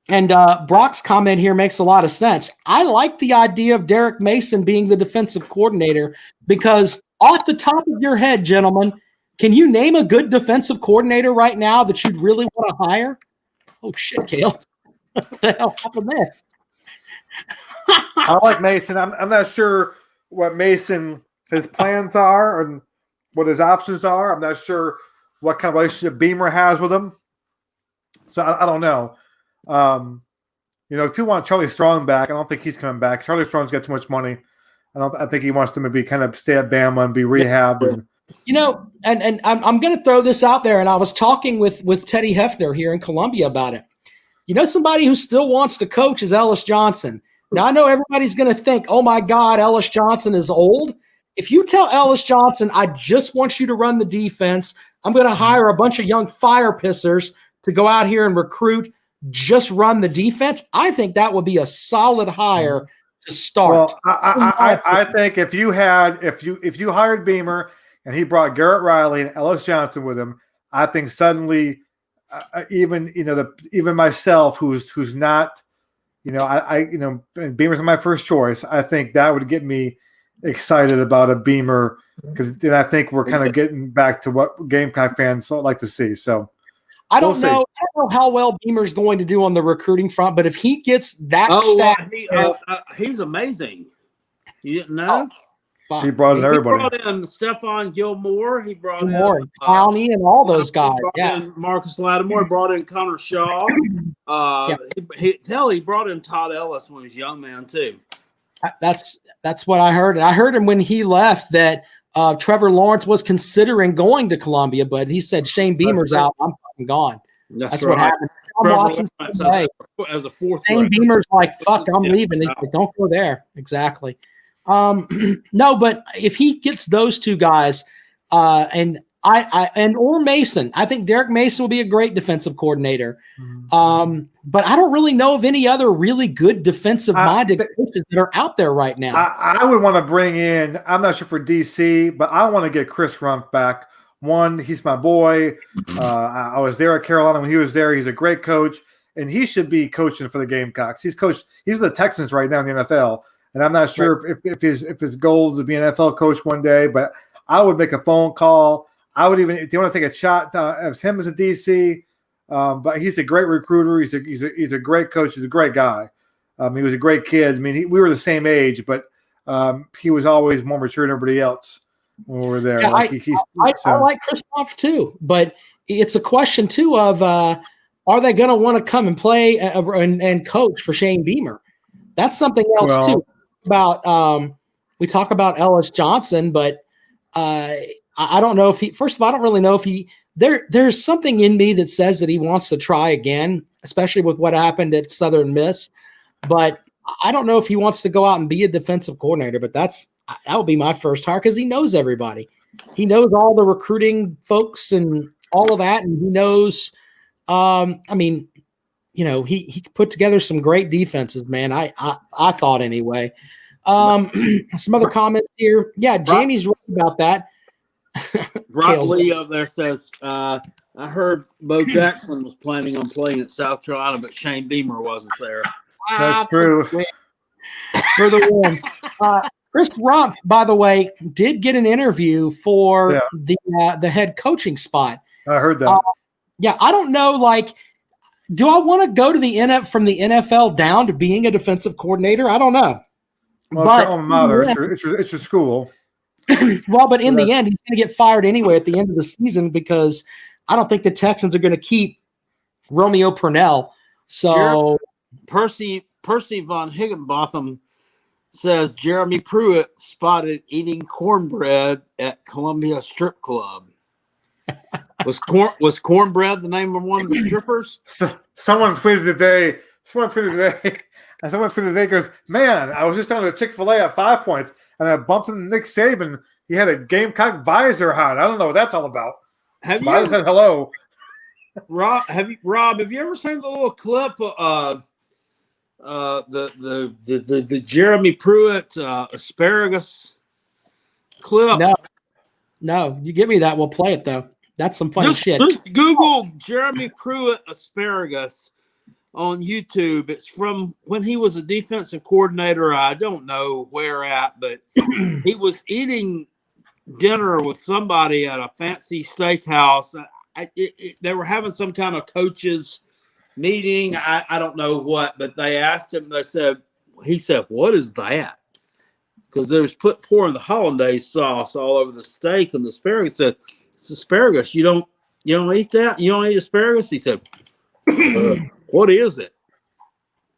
and Brock's comment here makes a lot of sense. I like the idea of Derek Mason being the defensive coordinator because off the top of your head, gentlemen, can you name a good defensive coordinator right now that you'd really want to hire? Oh shit, Kale. What the hell happened there? I like Mason. I'm not sure what his plans are and what his options are. I'm not sure what kind of relationship Beamer has with him. So I don't know. If people want Charlie Strong back, I don't think he's coming back. Charlie Strong's got too much money. I think he wants to maybe kind of stay at Bama and be rehabbed. And I'm going to throw this out there. And I was talking with Teddy Hefner here in Columbia about it. Somebody who still wants to coach is Ellis Johnson. Now, I know everybody's going to think, oh, my God, Ellis Johnson is old. If you tell Ellis Johnson, I just want you to run the defense, I'm going to hire a bunch of young fire pissers to go out here and recruit, just run the defense, I think that would be a solid hire to start. Well, I think if you hired Beamer and he brought Garrett Riley and Ellis Johnson with him, I think suddenly even myself who's not Beamer's my first choice. I think that would get me excited about a Beamer because then I think we're kind of getting back to what Gamecock fans like to see. So I don't know how well Beamer's going to do on the recruiting front, but if he gets that he's amazing. You didn't know? He brought in everybody. He brought in Stephon Gilmore. He brought in County and all those guys. He brought in Marcus Lattimore. He brought in Connor Shaw. He brought in Todd Ellis when he was a young man too. That's what I heard. And I heard him when he left that Trevor Lawrence was considering going to Columbia, but he said Shane Beamer's out. I'm fucking gone. That's right. What happened. As a fourth. Shane Beamer's like, fuck, I'm leaving. Like, don't go there. Exactly. No, but if he gets those two guys, or Mason, I think Derek Mason will be a great defensive coordinator. But I don't really know of any other really good defensive-minded coaches that are out there right now. I would want to bring in, I'm not sure for DC, but I want to get Chris Rumpf back. One, he's my boy. I was there at Carolina when he was there. He's a great coach, and he should be coaching for the Gamecocks. He's the Texans right now in the NFL. And I'm not sure if his goal is to be an NFL coach one day, but I would make a phone call. I would even, if you want to take a shot as him as a DC, but he's a great recruiter. He's a great coach. He's a great guy. He was a great kid. I mean, we were the same age, but he was always more mature than everybody else when we were there. Yeah, I like Chris Rumpf too, but it's a question too of are they going to want to come and play and coach for Shane Beamer? That's something else too. We talk about Ellis Johnson, but I don't know if he. First of all, I don't really know if he. There's something in me that says that he wants to try again, especially with what happened at Southern Miss. But I don't know if he wants to go out and be a defensive coordinator. But that would be my first hire because he knows everybody. He knows all the recruiting folks and all of that, and he knows. He put together some great defenses, man. I thought anyway. Some other comments here. Yeah, Jamie's right about that. Brock Lee up there says, I heard Bo Jackson was planning on playing at South Carolina, but Shane Beamer wasn't there. That's true. For the win. Chris Rumpf, by the way, did get an interview for the head coaching spot. I heard that. I don't know, do I want to go to from the NFL down to being a defensive coordinator? I don't know. Well, it's your alma mater. It's your school. Well, but in the end, he's going to get fired anyway at the end of the season because I don't think the Texans are going to keep Romeo Purnell. So Percy von Higginbotham says Jeremy Pruitt spotted eating cornbread at Columbia Strip Club. Was cornbread the name of one of the strippers? Someone tweeted today. And someone tweeted today goes, man, I was just down to Chick-fil-A at 5 Points. and I bumped into Nick Saban. He had a Gamecock visor on. I don't know what that's all about. Have But I just said hello. Rob, have you ever seen the little clip of the Jeremy Pruitt asparagus clip? No, you give me that. We'll play it though. That's some funny shit. Just Google Jeremy Pruitt asparagus on YouTube. It's from when he was a defensive coordinator. I don't know where at, but he was eating dinner with somebody at a fancy steakhouse. They were having some kind of coaches meeting. I don't know what, but they asked him. He said, "What is that?" Because they was pouring the hollandaise sauce all over the steak and the asparagus. Said, "It's asparagus. You don't eat that? You don't eat asparagus?" He said, "What is it?"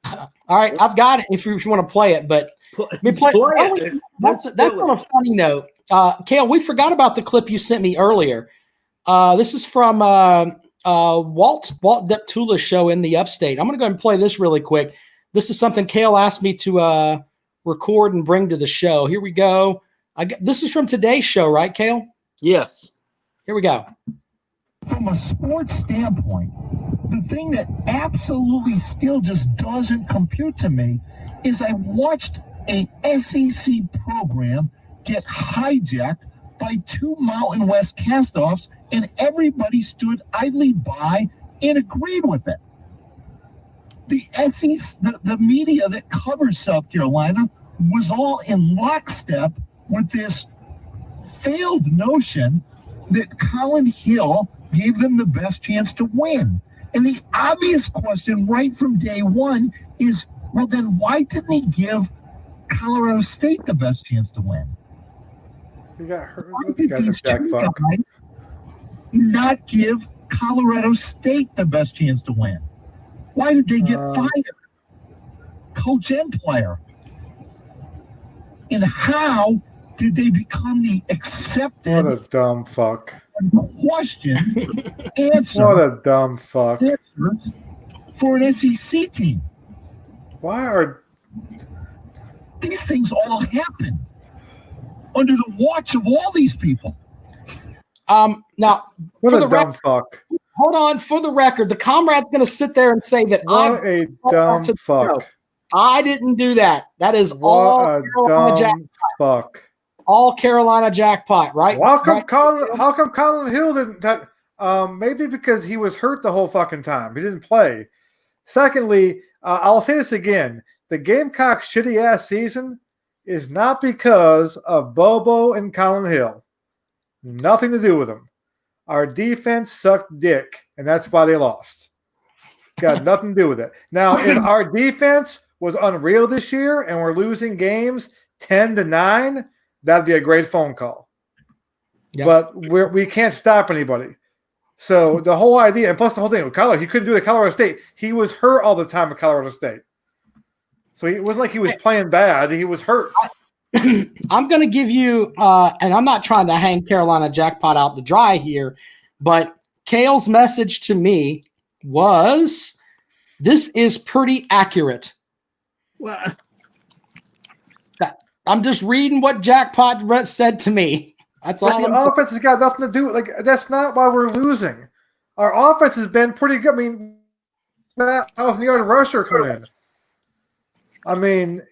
All right, I've got it. If you want to play it, but let me play it. That's on a funny note. Cale, we forgot about the clip you sent me earlier. This is from Walt Deptula's show in the Upstate. I'm going to go ahead and play this really quick. This is something Cale asked me to record and bring to the show. Here we go. This is from today's show, right, Cale? Yes. Here we go. From a sports standpoint, the thing that absolutely still just doesn't compute to me is I watched a SEC program get hijacked by two Mountain West castoffs, and everybody stood idly by and agreed with it. The SEC, the media that covers South Carolina was all in lockstep with this failed notion that Colin Hill gave them the best chance to win. And the obvious question right from day one is, well, then why didn't he give Colorado State the best chance to win? He got hurt. Why did these two guys not give Colorado State the best chance to win? Why did they get fired? Coach and player. And how did they become the accepted? What a dumb fuck. Question answer. What a dumb fuck. For an SEC team. Why are these things all happen under the watch of all these people? Now, what a dumb fuck. Hold on, for the record, the comrade's going to sit there and say that what a dumb fuck. I didn't do that. That is what all a Carolina dumb Jackpot. Fuck. All Carolina Jackpot, right? How come right? Colin Hill didn't? Maybe because he was hurt the whole fucking time. He didn't play. Secondly, I'll say this again: the Gamecock shitty ass season is not because of Bobo and Colin Hill. Nothing to do with them. Our defense sucked dick, and that's why they lost. Got nothing to do with it. Now, if our defense was unreal this year and we're losing games 10-9, that'd be a great phone call. Yep. But we can't stop anybody. So the whole idea, and plus the whole thing with Colorado, he couldn't do it at Colorado State. He was hurt all the time at Colorado State. So it wasn't like he was playing bad. He was hurt. I'm going to give you, and I'm not trying to hang Carolina Jackpot out to dry here, but Cale's message to me was, this is pretty accurate. Well, I'm just reading what Jackpot said to me. That's all. The offense has got nothing to do with. That's not why we're losing. Our offense has been pretty good. I mean, 1,000-yard rusher coming in. I mean,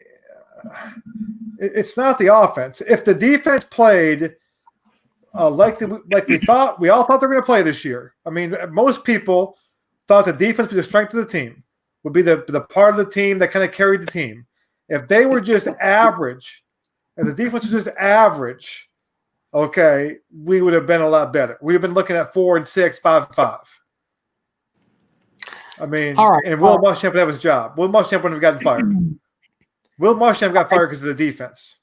it's not the offense. If the defense played like we thought, we all thought they were going to play this year. I mean, most people thought the defense would be the strength of the team, would be the part of the team that kind of carried the team. If they were just average, if the defense was just average, okay, we would have been a lot better. We'd have been looking at 4-6, 5-5. I mean, all right, and Will Muschamp would have his job. Will Muschamp wouldn't have gotten fired. Will Muschamp got fired because of the defense.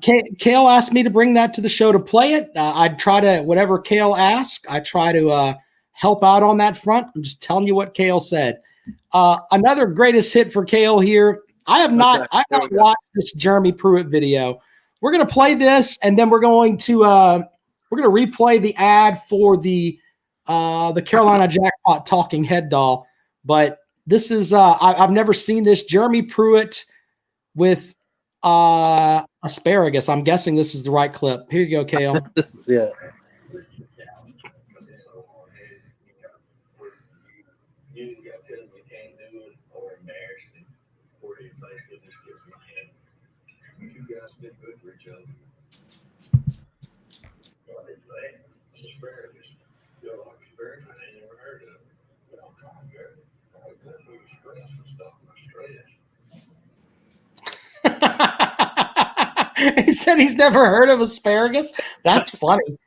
Cale asked me to bring that to the show to play it. I'd try to, whatever Cale asked, I try to help out on that front. I'm just telling you what Cale said. Another greatest hit for Cale here. I have not watched this Jeremy Pruitt video. We're going to play this, and then we're going to replay the ad for the Carolina Jackpot talking head doll. But this is I've never seen this. Jeremy Pruitt with a Asparagus. I'm guessing this is the right clip. Here you go, Kale. Yeah. He said he's never heard of asparagus. That's funny.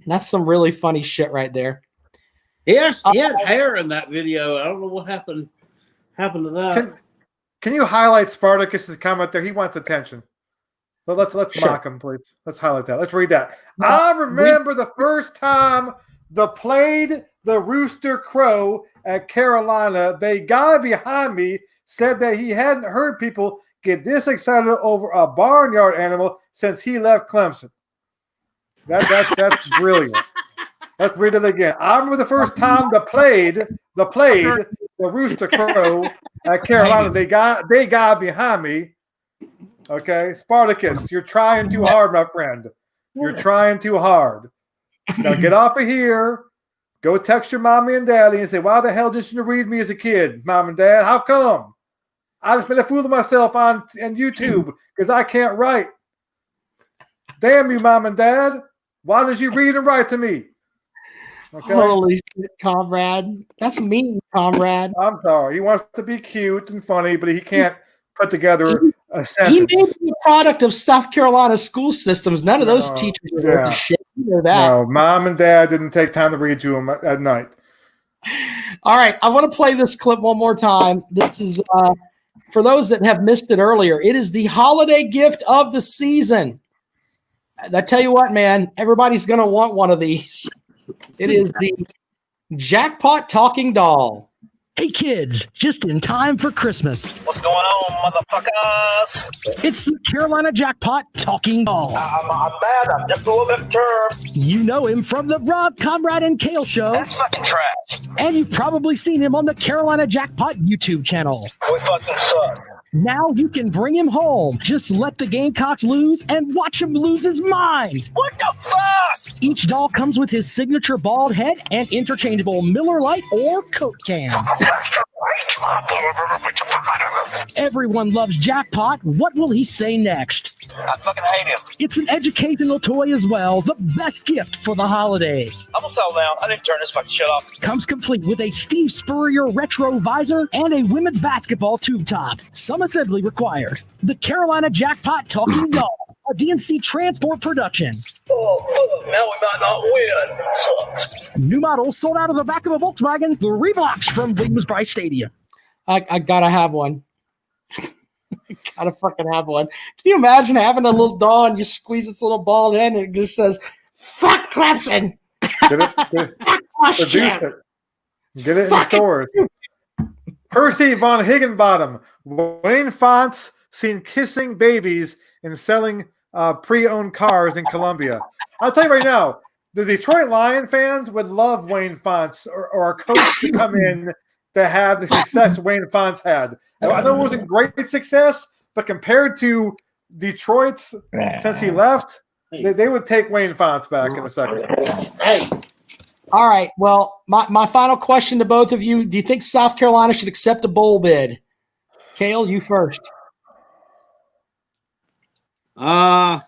That's some really funny shit right there. He had hair in that video. I don't know what happened to that. Can you highlight Spartacus's comment there? He wants attention. But let's mock him, please. Let's highlight that. Let's read that. I remember the first time played the Rooster Crow at Carolina. The guy behind me said that he hadn't heard people get this excited over a barnyard animal since he left Clemson. That's brilliant. Let's read it again. I remember the first time played the Rooster Crow at Carolina. They got behind me. Okay, Spartacus, you're trying too hard, my friend. You're trying too hard. Now get off of here. Go text your mommy and daddy and say, why the hell didn't you read me as a kid, mom and dad? How come? I just made a fool of myself on YouTube because I can't write. Damn you, mom and dad. Why did you read and write to me? Okay. Holy shit, comrade. That's mean, comrade. I'm sorry. He wants to be cute and funny, but he can't put together a sentence. He may be a product of South Carolina school systems. None of those teachers are worth a shit. You know that. No, mom and dad didn't take time to read to him at night. All right. I want to play this clip one more time. This is for those that have missed it earlier. It is the holiday gift of the season. I tell you what, man, everybody's going to want one of these. It is the Jackpot talking doll. Hey kids, just in time for Christmas. What's going on, motherfuckers? It's the Carolina Jackpot talking doll. I'm bad. I'm just a little bit perturbed. You know him from the Rob, Comrade, and Kale show. That's fucking trash. And you've probably seen him on the Carolina Jackpot YouTube channel. We fucking suck. Now you can bring him home. Just let the Gamecocks lose and watch him lose his mind. What the fuck? Each doll comes with his signature bald head and interchangeable Miller Lite or Coke can. Everyone loves Jackpot. What will he say next? I fucking hate him. It's an educational toy as well. The best gift for the holidays. I'm gonna settle down. I need to turn this fucking shit off. Comes complete with a Steve Spurrier retro visor and a women's basketball tube top. Some assembly required. The Carolina Jackpot talking doll. A DNC transport production. Oh, now we might not win. Sucks. New model sold out of the back of a Volkswagen 3 blocks from Williams-Brice Stadium. I gotta have one. Gotta fucking have one. Can you imagine having a little doll and you squeeze its little bald head and it just says, fuck Clemson. Get it in stores. Percy von Higginbottom. Wayne Fonts seen kissing babies and selling pre-owned cars in Colombia. I'll tell you right now, the Detroit Lion fans would love Wayne Fonts or a coach to come in to have the success Wayne Fonts had. I know it wasn't great success, but compared to Detroit's since he left, they would take Wayne Fonts back in a second. Hey. All right. Well, my final question to both of you. Do you think South Carolina should accept a bowl bid? Kale, you first. Hell.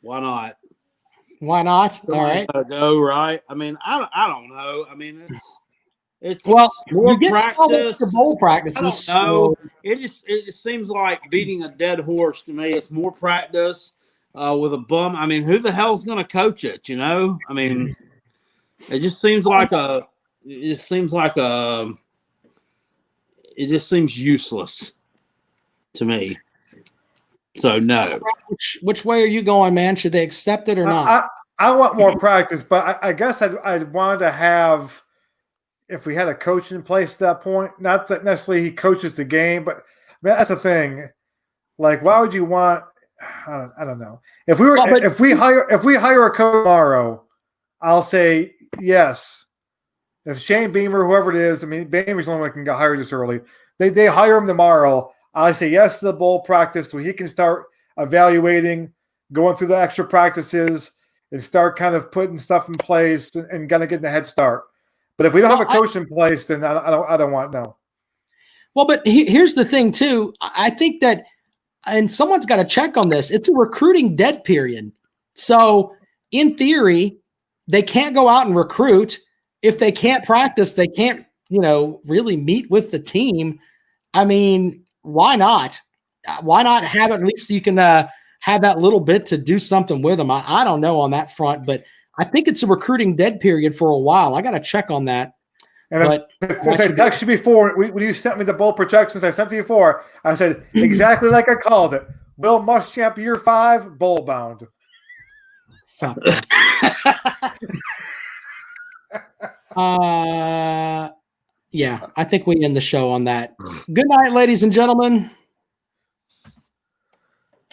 Why not? Why not? All right. Go right. I mean, I don't know. I mean, it's well, more practice. For bowl practices. I don't know. So. It just seems like beating a dead horse to me. It's more practice with a bum. I mean, who the hell's going to coach it? You know? I mean, it just seems like it just seems useless to me. So no. Which way are you going, man? Should they accept it or not? I want more practice, but I guess I'd want to have, if we had a coach in place at that point, not that necessarily he coaches the game, but I mean, that's the thing. Like, why would you want? I don't know. If we hire a coach tomorrow, I'll say yes. If Shane Beamer, whoever it is, I mean, Beamer's the only one that can get hired this early. They hire him tomorrow. I say yes to the bowl practice so he can start evaluating, going through the extra practices, and start kind of putting stuff in place and kind of getting a head start. But if we don't have a coach in place, then I don't want no. Well, but here's the thing too. I think that, and someone's got to check on this. It's a recruiting dead period. So in theory, they can't go out and recruit. If they can't practice, they can't, really meet with the team. I mean, why not? Why not have at least you can have that little bit to do something with them? I don't know on that front, but I think it's a recruiting dead period for a while. I got to check on that. And as I texted you before, when you sent me the bowl projections I sent to you before, I said exactly like I called it. Will Muschamp year 5, bowl bound. Yeah, I think we end the show on that. Good night, ladies and gentlemen.